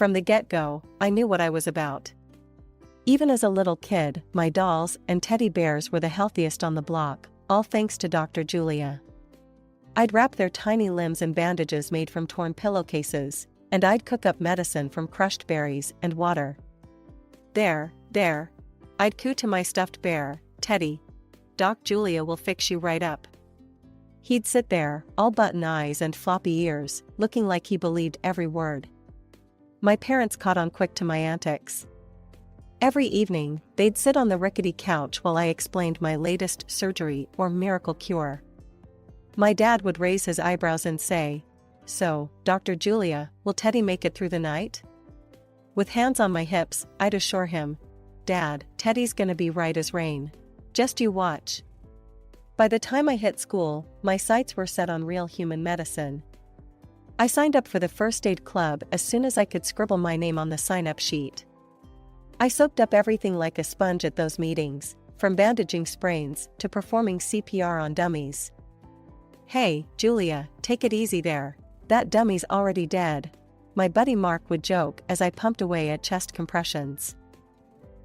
From the get-go, I knew what I was about. Even as a little kid, my dolls and teddy bears were the healthiest on the block, all thanks to Dr. Julia. I'd wrap their tiny limbs in bandages made from torn pillowcases, and I'd cook up medicine from crushed berries and water. There, I'd coo to my stuffed bear, Teddy. Doc Julia will fix you right up. He'd sit there, all button eyes and floppy ears, looking like he believed every word. My parents caught on quick to my antics. Every evening, they'd sit on the rickety couch while I explained my latest surgery or miracle cure. My dad would raise his eyebrows and say, "So, Dr. Julia, will Teddy make it through the night?" With hands on my hips, I'd assure him, "Dad, Teddy's gonna be right as rain. Just you watch." By the time I hit school, my sights were set on real human medicine. I signed up for the first aid club as soon as I could scribble my name on the sign-up sheet. I soaked up everything like a sponge at those meetings, from bandaging sprains to performing CPR on dummies. "Hey, Julia, take it easy there. That dummy's already dead," my buddy Mark would joke as I pumped away at chest compressions.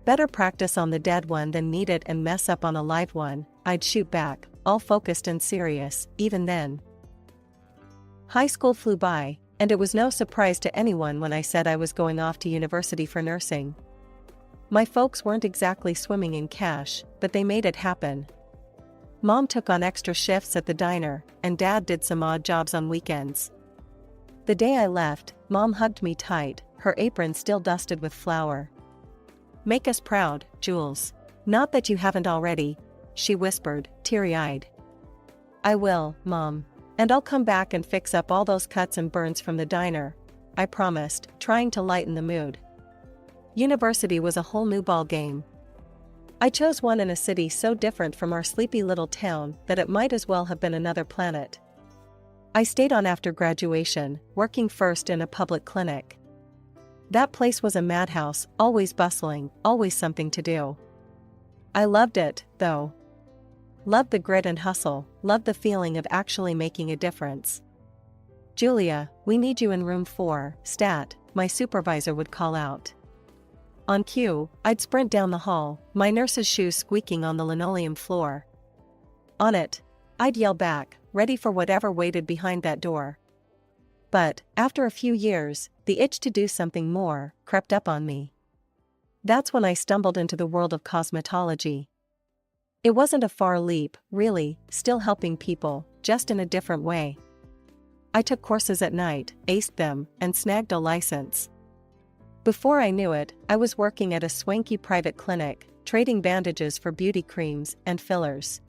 "Better practice on the dead one than need it and mess up on a live one," I'd shoot back, all focused and serious, even then. High school flew by, and it was no surprise to anyone when I said I was going off to university for nursing. My folks weren't exactly swimming in cash, but they made it happen. Mom took on extra shifts at the diner, and Dad did some odd jobs on weekends. The day I left, Mom hugged me tight, her apron still dusted with flour. "Make us proud, Jules. Not that you haven't already," she whispered, teary-eyed. "I will, Mom. And I'll come back and fix up all those cuts and burns from the diner," I promised, trying to lighten the mood. University was a whole new ball game. I chose one in a city so different from our sleepy little town that it might as well have been another planet. I stayed on after graduation, working first in a public clinic. That place was a madhouse, always bustling, always something to do. I loved it, though. Loved the grit and hustle, loved the feeling of actually making a difference. "Julia, we need you in room 4, stat," my supervisor would call out. On cue, I'd sprint down the hall, my nurse's shoes squeaking on the linoleum floor. On it, I'd yell back, ready for whatever waited behind that door. But, after a few years, the itch to do something more crept up on me. That's when I stumbled into the world of cosmetology. It wasn't a far leap, really, still helping people, just in a different way. I took courses at night, aced them, and snagged a license. Before I knew it, I was working at a swanky private clinic, trading bandages for beauty creams and fillers.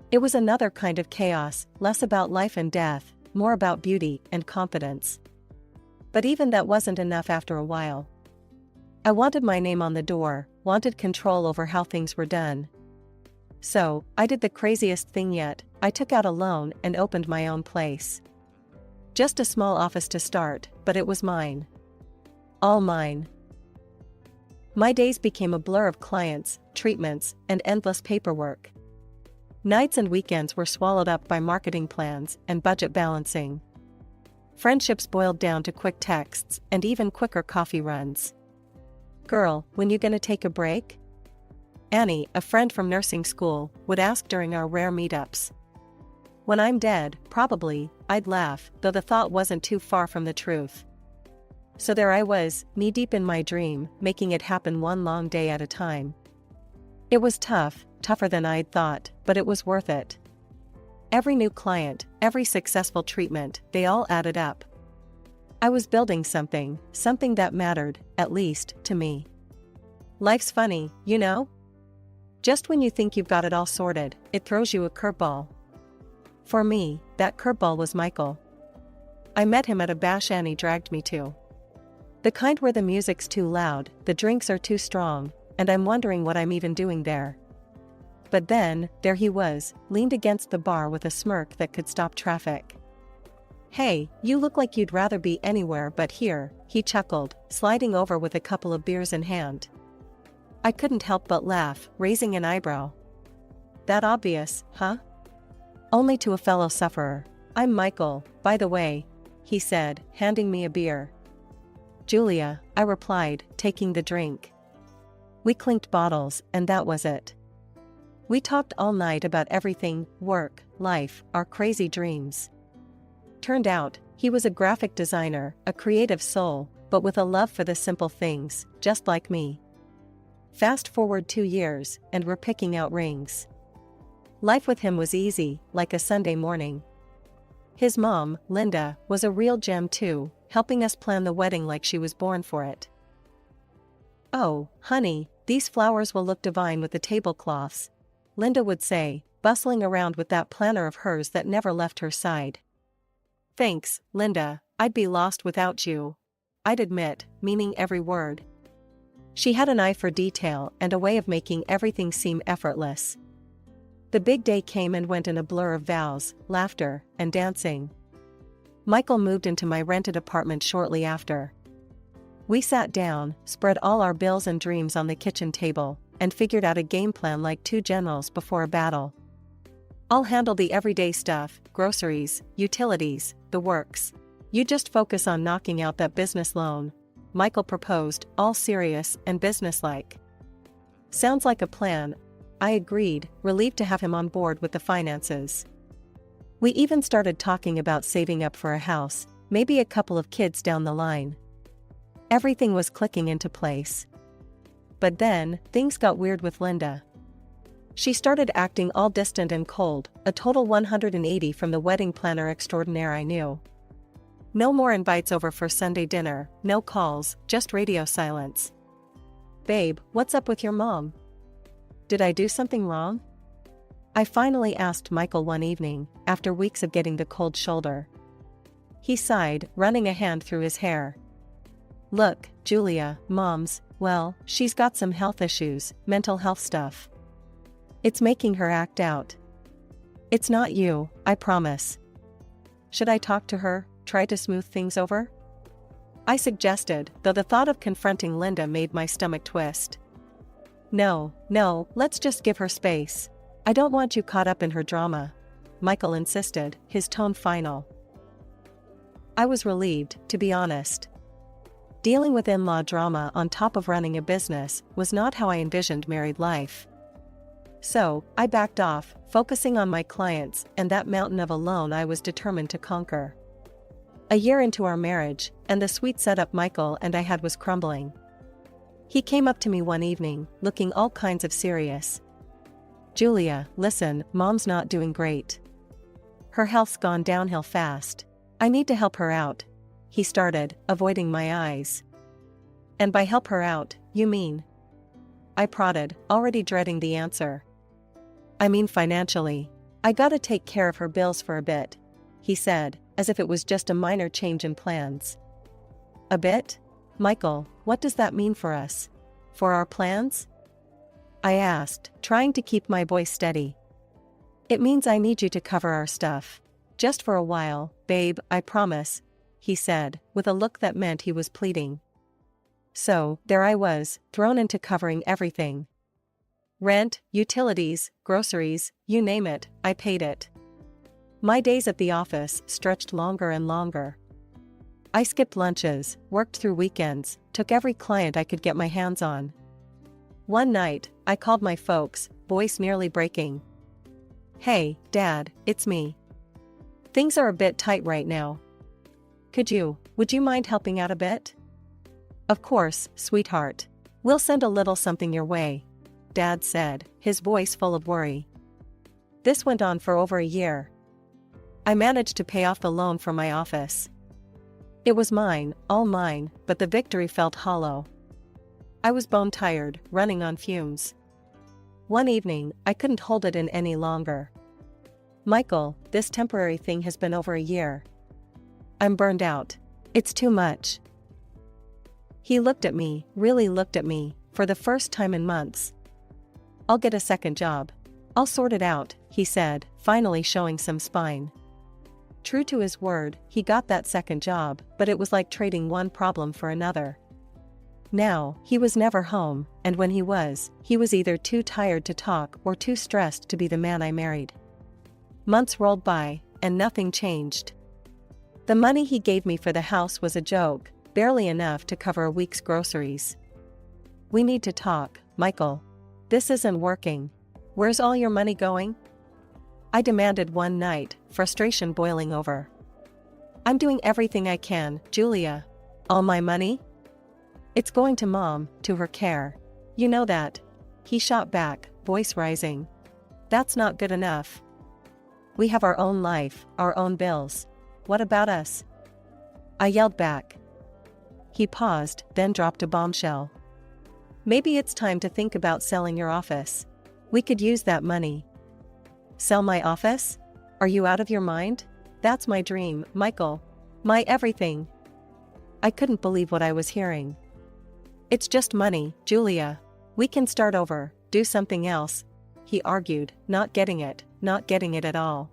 It was another kind of chaos, less about life and death, more about beauty and confidence. But even that wasn't enough after a while. I wanted my name on the door, wanted control over how things were done. So, I did the craziest thing yet, I took out a loan and opened my own place. Just a small office to start, but it was mine. All mine. My days became a blur of clients, treatments, and endless paperwork. Nights and weekends were swallowed up by marketing plans and budget balancing. Friendships boiled down to quick texts and even quicker coffee runs. "Girl, when you gonna take a break?" Annie, a friend from nursing school, would ask during our rare meetups. "When I'm dead, probably," I'd laugh, though the thought wasn't too far from the truth. So there I was, knee-deep in my dream, making it happen one long day at a time. It was tough, tougher than I'd thought, but it was worth it. Every new client, every successful treatment, they all added up. I was building something that mattered, at least, to me. Life's funny, you know? Just when you think you've got it all sorted, it throws you a curveball. For me, that curveball was Michael. I met him at a bash Annie dragged me to. The kind where the music's too loud, the drinks are too strong, and I'm wondering what I'm even doing there. But then, there he was, leaned against the bar with a smirk that could stop traffic. "Hey, you look like you'd rather be anywhere but here," he chuckled, sliding over with a couple of beers in hand. I couldn't help but laugh, raising an eyebrow. "That obvious, huh?" Only to a fellow sufferer. "I'm Michael, by the way," he said, handing me a beer. Julia, I replied, taking the drink. We clinked bottles, and that was it. We talked all night about everything, work, life, our crazy dreams. Turned out, he was a graphic designer, a creative soul, but with a love for the simple things, just like me. Fast forward 2 years, and we're picking out rings. Life with him was easy, like a Sunday morning. His mom, Linda, was a real gem too, helping us plan the wedding like she was born for it. "Oh, honey, these flowers will look divine with the tablecloths," Linda would say, bustling around with that planner of hers that never left her side. "Thanks, Linda, I'd be lost without you," I'd admit, meaning every word. She had an eye for detail and a way of making everything seem effortless. The big day came and went in a blur of vows, laughter, and dancing. Michael moved into my rented apartment shortly after. We sat down, spread all our bills and dreams on the kitchen table, and figured out a game plan like two generals before a battle. "I'll handle the everyday stuff, groceries, utilities, the works. You just focus on knocking out that business loan," Michael proposed, all serious and businesslike. "Sounds like a plan," I agreed, relieved to have him on board with the finances. We even started talking about saving up for a house, maybe a couple of kids down the line. Everything was clicking into place. But then, things got weird with Linda. She started acting all distant and cold, a total 180 from the wedding planner extraordinaire I knew. No more invites over for Sunday dinner, no calls, just radio silence. "Babe, what's up with your mom? Did I do something wrong?" I finally asked Michael one evening, after weeks of getting the cold shoulder. He sighed, running a hand through his hair. "Look, Julia, Mom's, well, she's got some health issues, mental health stuff. It's making her act out. It's not you, I promise. Should I talk to her, try to smooth things over?" I suggested, though the thought of confronting Linda made my stomach twist. No, let's just give her space. I don't want you caught up in her drama," Michael insisted, his tone final. I was relieved, to be honest. Dealing with in-law drama on top of running a business was not how I envisioned married life. So, I backed off, focusing on my clients and that mountain of a loan I was determined to conquer. A year into our marriage, and the sweet setup Michael and I had was crumbling. He came up to me one evening, looking all kinds of serious. "Julia, listen, Mom's not doing great. Her health's gone downhill fast. I need to help her out," he started, avoiding my eyes. "And by help her out, you mean?" I prodded, already dreading the answer. "I mean financially. I gotta take care of her bills for a bit," he said, as if it was just a minor change in plans. "A bit? Michael, what does that mean for us? For our plans?" I asked, trying to keep my voice steady. "It means I need you to cover our stuff. Just for a while, babe, I promise," he said, with a look that meant he was pleading. So, there I was, thrown into covering everything. Rent, utilities, groceries, you name it, I paid it. My days at the office stretched longer and longer. I skipped lunches, worked through weekends, took every client I could get my hands on. One night, I called my folks, voice nearly breaking. "Hey, Dad, it's me. Things are a bit tight right now. Would you mind helping out a bit?" "Of course, sweetheart. We'll send a little something your way," Dad said, his voice full of worry. This went on for over a year. I managed to pay off the loan from my office. It was mine, all mine, but the victory felt hollow. I was bone-tired, running on fumes. One evening, I couldn't hold it in any longer. "Michael, this temporary thing has been over a year. I'm burned out. It's too much." He looked at me, really looked at me, for the first time in months. "I'll get a second job. I'll sort it out," he said, finally showing some spine. True to his word, he got that second job, but it was like trading one problem for another. Now, he was never home, and when he was either too tired to talk or too stressed to be the man I married. Months rolled by, and nothing changed. The money he gave me for the house was a joke, barely enough to cover a week's groceries. "We need to talk, Michael. This isn't working. Where's all your money going?" I demanded one night, frustration boiling over. "I'm doing everything I can, Julia. All my money? It's going to Mom, to her care. You know that." He shot back, voice rising. "That's not good enough. We have our own life, our own bills. What about us?" I yelled back. He paused, then dropped a bombshell. "Maybe it's time to think about selling your office. We could use that money." "Sell my office? Are you out of your mind? That's my dream, Michael. My everything." I couldn't believe what I was hearing. "It's just money, Julia. We can start over, do something else," he argued, not getting it at all.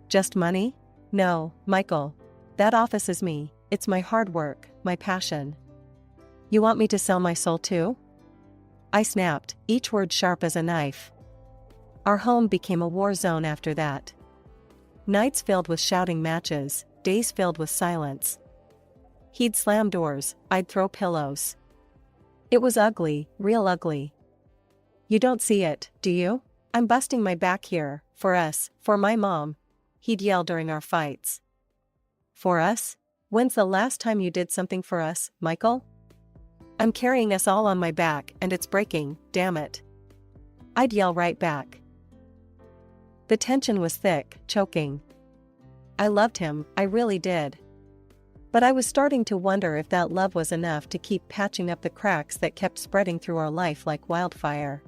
"Just money? No, Michael. That office is me, it's my hard work, my passion. You want me to sell my soul too?" I snapped, each word sharp as a knife. Our home became a war zone after that. Nights filled with shouting matches, days filled with silence. He'd slam doors, I'd throw pillows. It was ugly, real ugly. "You don't see it, do you? I'm busting my back here, for us, for my mom," he'd yell during our fights. "For us? When's the last time you did something for us, Michael? I'm carrying us all on my back and it's breaking, damn it." I'd yell right back. The tension was thick, choking. I loved him, I really did. But I was starting to wonder if that love was enough to keep patching up the cracks that kept spreading through our life like wildfire.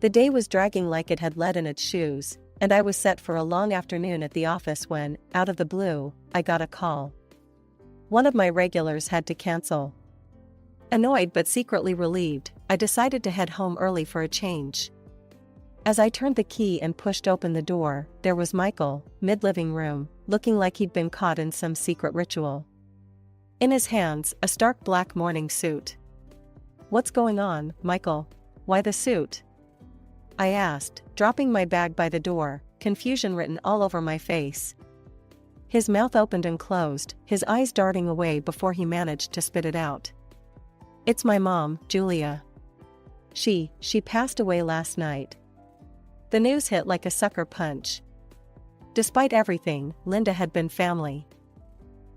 The day was dragging like it had lead in its shoes, and I was set for a long afternoon at the office when, out of the blue, I got a call. One of my regulars had to cancel. Annoyed but secretly relieved, I decided to head home early for a change. As I turned the key and pushed open the door, there was Michael, mid-living room, looking like he'd been caught in some secret ritual. In his hands, a stark black morning suit. "What's going on, Michael? Why the suit?" I asked, dropping my bag by the door, confusion written all over my face. His mouth opened and closed, his eyes darting away before he managed to spit it out. "It's my mom, Julia. She passed away last night." The news hit like a sucker punch. Despite everything, Linda had been family.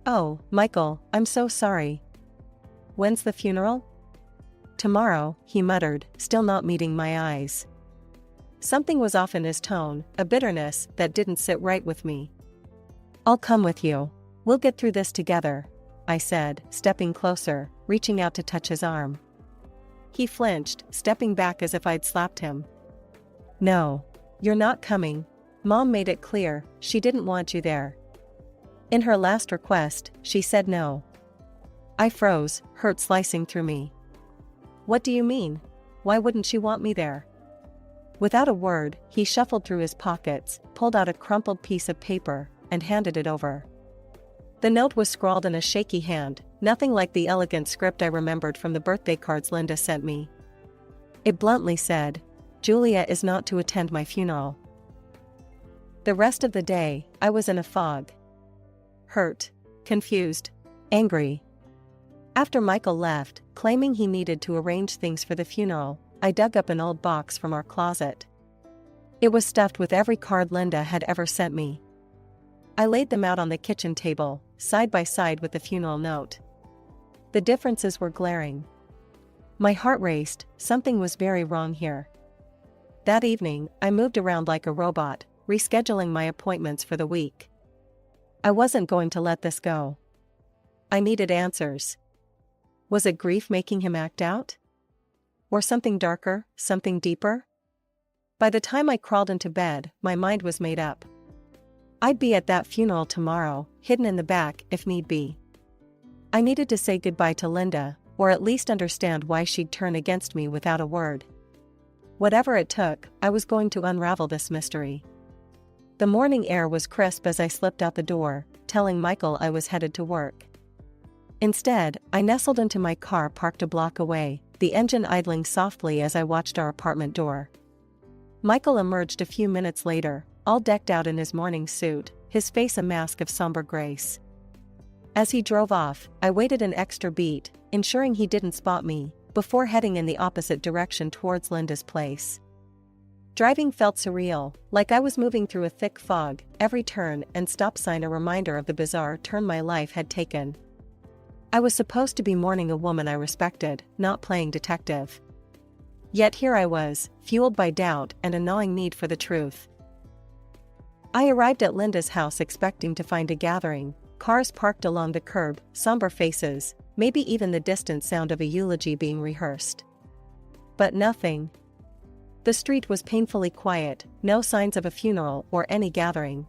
"Oh, Michael, I'm so sorry. When's the funeral?" "Tomorrow," he muttered, still not meeting my eyes. Something was off in his tone, a bitterness that didn't sit right with me. "I'll come with you. We'll get through this together," I said, stepping closer, reaching out to touch his arm. He flinched, stepping back as if I'd slapped him. "No. You're not coming. Mom made it clear, she didn't want you there. In her last request, she said no." I froze, hurt slicing through me. "What do you mean? Why wouldn't she want me there?" Without a word, he shuffled through his pockets, pulled out a crumpled piece of paper, and handed it over. The note was scrawled in a shaky hand, nothing like the elegant script I remembered from the birthday cards Linda sent me. It bluntly said, "Julia is not to attend my funeral." The rest of the day, I was in a fog. Hurt, confused, angry. After Michael left, claiming he needed to arrange things for the funeral, I dug up an old box from our closet. It was stuffed with every card Linda had ever sent me. I laid them out on the kitchen table, side by side with the funeral note. The differences were glaring. My heart raced, something was very wrong here. That evening, I moved around like a robot, rescheduling my appointments for the week. I wasn't going to let this go. I needed answers. Was it grief making him act out? Or something darker, something deeper? By the time I crawled into bed, my mind was made up. I'd be at that funeral tomorrow, hidden in the back if need be. I needed to say goodbye to Linda, or at least understand why she'd turn against me without a word. Whatever it took, I was going to unravel this mystery. The morning air was crisp as I slipped out the door, telling Michael I was headed to work. Instead, I nestled into my car parked a block away, the engine idling softly as I watched our apartment door. Michael emerged a few minutes later, all decked out in his morning suit, his face a mask of somber grace. As he drove off, I waited an extra beat, ensuring he didn't spot me, before heading in the opposite direction towards Linda's place. Driving felt surreal, like I was moving through a thick fog, every turn and stop sign a reminder of the bizarre turn my life had taken. I was supposed to be mourning a woman I respected, not playing detective. Yet here I was, fueled by doubt and a gnawing need for the truth. I arrived at Linda's house expecting to find a gathering, cars parked along the curb, somber faces, maybe even the distant sound of a eulogy being rehearsed. But nothing. The street was painfully quiet, no signs of a funeral or any gathering.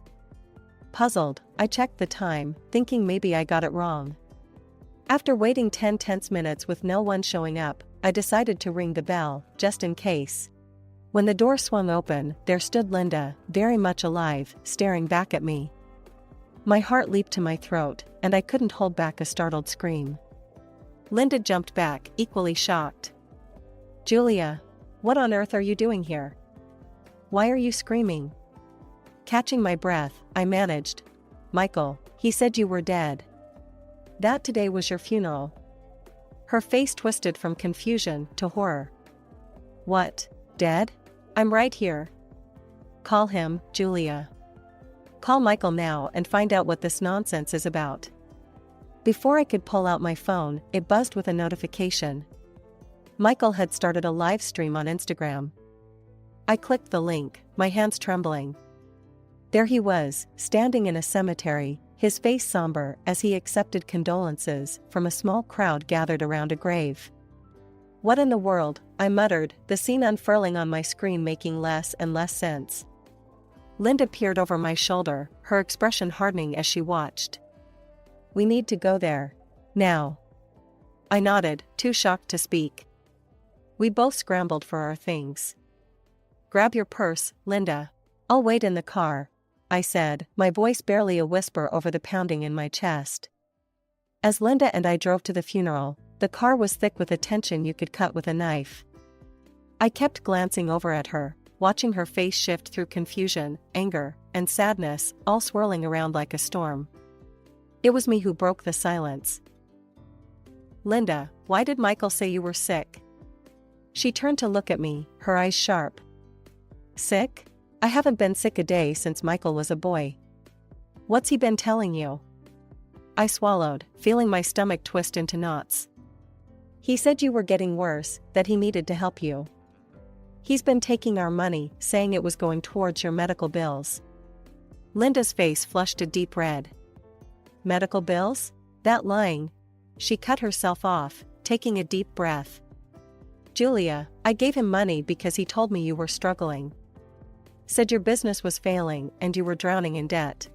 Puzzled, I checked the time, thinking maybe I got it wrong. After waiting 10 tense minutes with no one showing up, I decided to ring the bell, just in case. When the door swung open, there stood Linda, very much alive, staring back at me. My heart leaped to my throat, and I couldn't hold back a startled scream. Linda jumped back, equally shocked. "Julia, what on earth are you doing here? Why are you screaming?" Catching my breath, I managed. "Michael, he said you were dead. That today was your funeral." Her face twisted from confusion to horror. "What, dead? I'm right here." "Call him, Julia. Call Michael now and find out what this nonsense is about." Before I could pull out my phone, it buzzed with a notification. Michael had started a live stream on Instagram. I clicked the link, my hands trembling. There he was, standing in a cemetery, his face somber as he accepted condolences from a small crowd gathered around a grave. "What in the world?" I muttered, the scene unfurling on my screen making less and less sense. Linda peered over my shoulder, her expression hardening as she watched. "We need to go there. Now." I nodded, too shocked to speak. We both scrambled for our things. "Grab your purse, Linda. I'll wait in the car," I said, my voice barely a whisper over the pounding in my chest. As Linda and I drove to the funeral, the car was thick with a tension you could cut with a knife. I kept glancing over at her, watching her face shift through confusion, anger, and sadness, all swirling around like a storm. It was me who broke the silence. "Linda, why did Michael say you were sick?" She turned to look at me, her eyes sharp. "Sick? I haven't been sick a day since Michael was a boy. What's he been telling you?" I swallowed, feeling my stomach twist into knots. "He said you were getting worse, that he needed to help you. He's been taking our money, saying it was going towards your medical bills." Linda's face flushed a deep red. "Medical bills? That lying?" She cut herself off, taking a deep breath. "Julia, I gave him money because he told me you were struggling. Said your business was failing and you were drowning in debt."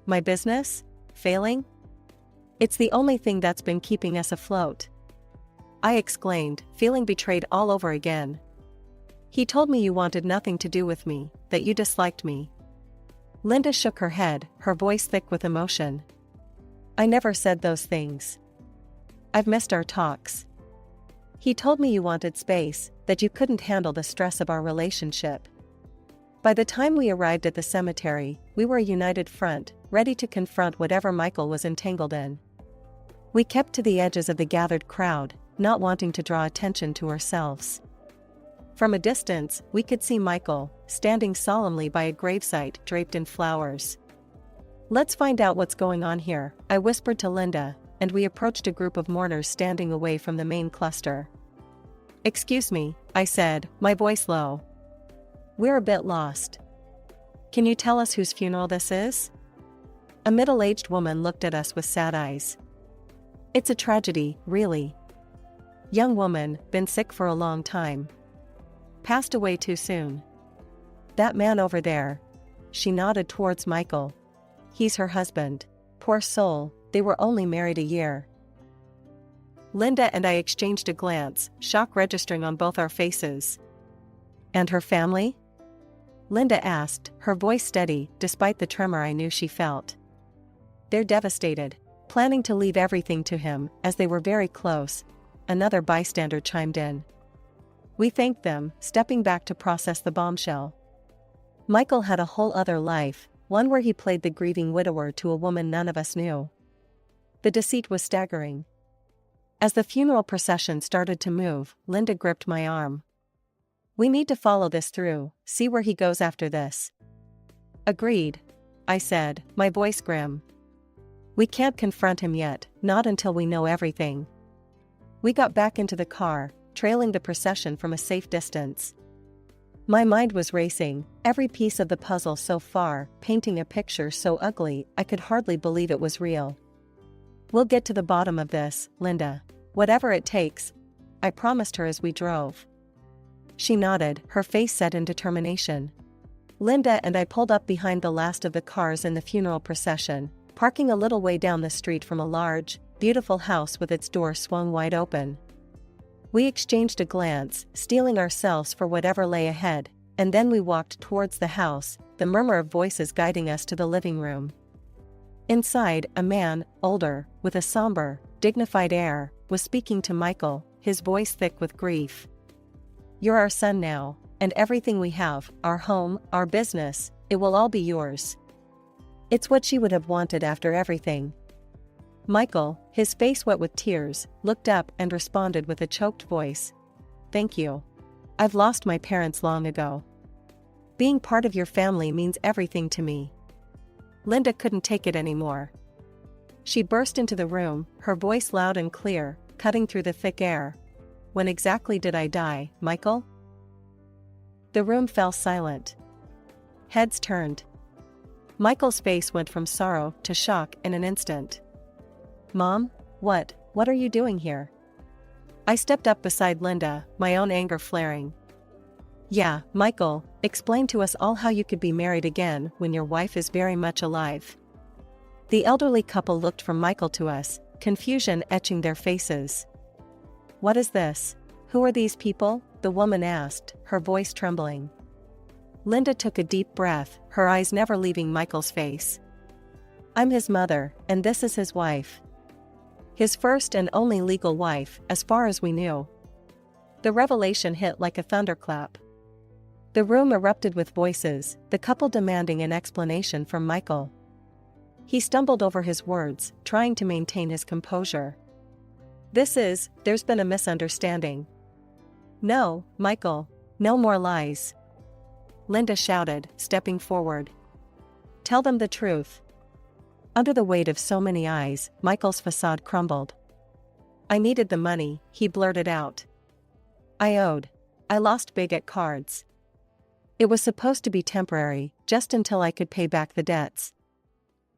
"My business? Failing? It's the only thing that's been keeping us afloat," I exclaimed, feeling betrayed all over again. "He told me you wanted nothing to do with me, that you disliked me." Linda shook her head, her voice thick with emotion. "I never said those things. I've missed our talks. He told me you wanted space, that you couldn't handle the stress of our relationship." By the time we arrived at the cemetery, we were a united front, ready to confront whatever Michael was entangled in. We kept to the edges of the gathered crowd, not wanting to draw attention to ourselves. From a distance, we could see Michael, standing solemnly by a gravesite draped in flowers. "Let's find out what's going on here," I whispered to Linda, and we approached a group of mourners standing away from the main cluster. "Excuse me," I said, my voice low. "We're a bit lost. Can you tell us whose funeral this is?" A middle-aged woman looked at us with sad eyes. "It's a tragedy, really. Young woman, been sick for a long time. Passed away too soon. That man over there." She nodded towards Michael. "He's her husband. Poor soul, they were only married a year." Linda and I exchanged a glance, shock registering on both our faces. "And her family?" Linda asked, her voice steady, despite the tremor I knew she felt. "They're devastated, planning to leave everything to him, as they were very close," another bystander chimed in. We thanked them, stepping back to process the bombshell. Michael had a whole other life, one where he played the grieving widower to a woman none of us knew. The deceit was staggering. As the funeral procession started to move, Linda gripped my arm. "We need to follow this through, see where he goes after this." "Agreed," I said, my voice grim. "We can't confront him yet, not until we know everything." We got back into the car, trailing the procession from a safe distance. My mind was racing, every piece of the puzzle so far, painting a picture so ugly I could hardly believe it was real. "We'll get to the bottom of this, Linda. Whatever it takes," I promised her as we drove. She nodded, her face set in determination. Linda and I pulled up behind the last of the cars in the funeral procession, parking a little way down the street from a large, beautiful house with its door swung wide open. We exchanged a glance, steeling ourselves for whatever lay ahead, and then we walked towards the house, the murmur of voices guiding us to the living room. Inside, a man, older, with a somber, dignified air, was speaking to Michael, his voice thick with grief. "You're our son now, and everything we have, our home, our business, it will all be yours." It's what she would have wanted after everything. Michael, his face wet with tears, looked up and responded with a choked voice. "Thank you. I've lost my parents long ago. Being part of your family means everything to me." Linda couldn't take it anymore. She burst into the room, her voice loud and clear, cutting through the thick air. "When exactly did I die, Michael?" The room fell silent. Heads turned. Michael's face went from sorrow to shock in an instant. "Mom, what are you doing here?" I stepped up beside Linda, my own anger flaring. "Yeah, Michael, explain to us all how you could be married again when your wife is very much alive." The elderly couple looked from Michael to us, confusion etching their faces. "What is this? Who are these people?" the woman asked, her voice trembling. Linda took a deep breath, her eyes never leaving Michael's face. "I'm his mother, and this is his wife. His first and only legal wife, as far as we knew." The revelation hit like a thunderclap. The room erupted with voices, the couple demanding an explanation from Michael. He stumbled over his words, trying to maintain his composure. "There's been a misunderstanding." "No, Michael, no more lies," Linda shouted, stepping forward. "Tell them the truth." Under the weight of so many eyes, Michael's facade crumbled. "I needed the money," he blurted out. I lost big at cards. It was supposed to be temporary, just until I could pay back the debts."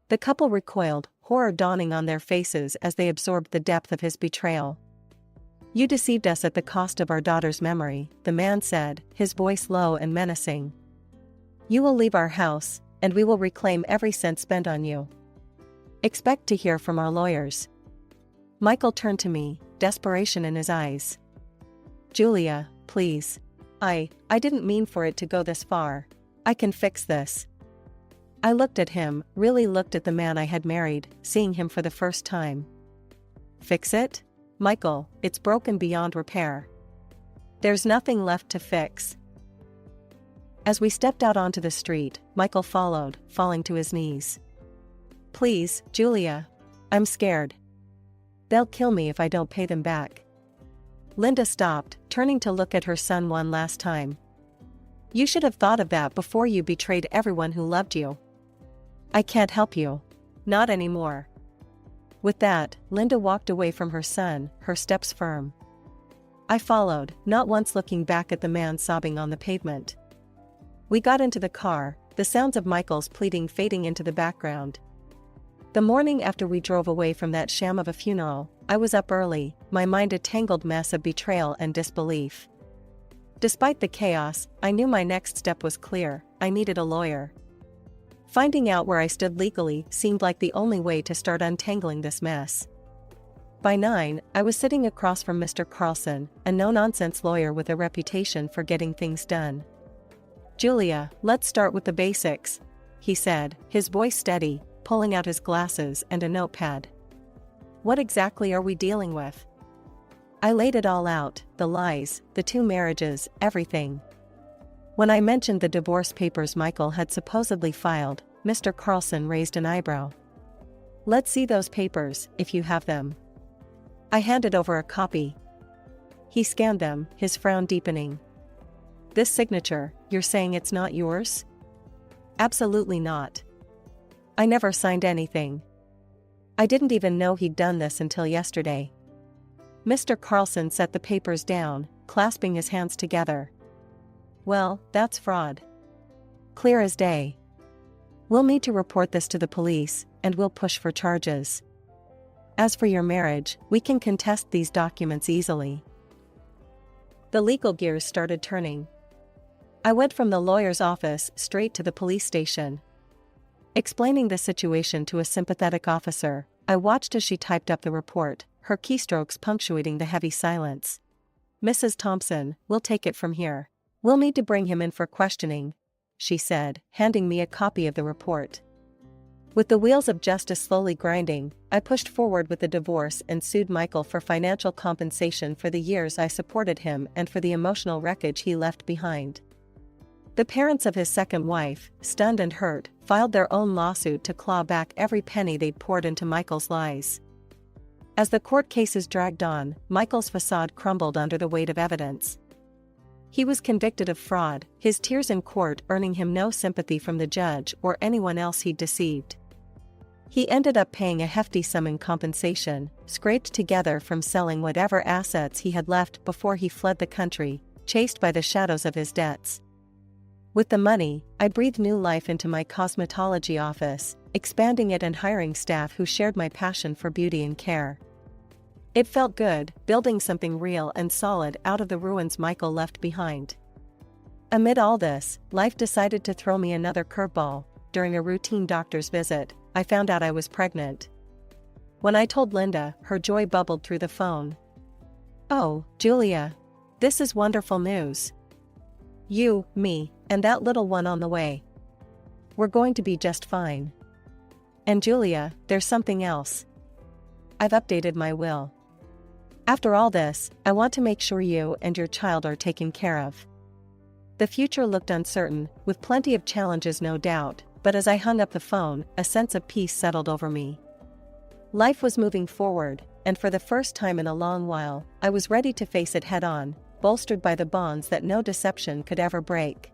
The couple recoiled, horror dawning on their faces as they absorbed the depth of his betrayal. "You deceived us at the cost of our daughter's memory," the man said, his voice low and menacing. "You will leave our house, and we will reclaim every cent spent on you. Expect to hear from our lawyers." Michael turned to me, desperation in his eyes. "Julia, please. I didn't mean for it to go this far. I can fix this." I looked at him, really looked at the man I had married, seeing him for the first time. "Fix it? Michael, it's broken beyond repair. There's nothing left to fix." As we stepped out onto the street, Michael followed, falling to his knees. "Please, Julia. I'm scared. They'll kill me if I don't pay them back." Linda stopped, turning to look at her son one last time. "You should have thought of that before you betrayed everyone who loved you." "I can't help you. Not anymore." With that, Linda walked away from her son, her steps firm. I followed, not once looking back at the man sobbing on the pavement. We got into the car, the sounds of Michael's pleading fading into the background. The morning after we drove away from that sham of a funeral, I was up early, my mind a tangled mess of betrayal and disbelief. Despite the chaos, I knew my next step was clear: I needed a lawyer. Finding out where I stood legally seemed like the only way to start untangling this mess. By 9, I was sitting across from Mr. Carlson, a no-nonsense lawyer with a reputation for getting things done. "Julia, let's start with the basics," he said, his voice steady, pulling out his glasses and a notepad. "What exactly are we dealing with?" I laid it all out, the lies, the 2 marriages, everything. When I mentioned the divorce papers Michael had supposedly filed, Mr. Carlson raised an eyebrow. Let's see those papers, if you have them. I handed over a copy. He scanned them, his frown deepening. This signature, you're saying it's not yours? Absolutely not. I never signed anything. I didn't even know he'd done this until yesterday. Mr. Carlson set the papers down, clasping his hands together. Well, that's fraud. Clear as day. We'll need to report this to the police, and we'll push for charges. As for your marriage, we can contest these documents easily. The legal gears started turning. I went from the lawyer's office straight to the police station. Explaining the situation to a sympathetic officer, I watched as she typed up the report, her keystrokes punctuating the heavy silence. Mrs. Thompson, we'll take it from here. We'll need to bring him in for questioning, she said, handing me a copy of the report. With the wheels of justice slowly grinding, I pushed forward with the divorce and sued Michael for financial compensation for the years I supported him and for the emotional wreckage he left behind. The parents of his second wife, stunned and hurt, filed their own lawsuit to claw back every penny they'd poured into Michael's lies. As the court cases dragged on, Michael's facade crumbled under the weight of evidence. He was convicted of fraud, his tears in court earning him no sympathy from the judge or anyone else he'd deceived. He ended up paying a hefty sum in compensation, scraped together from selling whatever assets he had left before he fled the country, chased by the shadows of his debts. With the money, I breathed new life into my cosmetology office, expanding it and hiring staff who shared my passion for beauty and care. It felt good, building something real and solid out of the ruins Michael left behind. Amid all this, life decided to throw me another curveball. During a routine doctor's visit, I found out I was pregnant. When I told Linda, her joy bubbled through the phone. "Oh, Julia. This is wonderful news. You, me, and that little one on the way. We're going to be just fine. And Julia, there's something else. I've updated my will. After all this, I want to make sure you and your child are taken care of." The future looked uncertain, with plenty of challenges no doubt, but as I hung up the phone, a sense of peace settled over me. Life was moving forward, and for the first time in a long while, I was ready to face it head-on, bolstered by the bonds that no deception could ever break.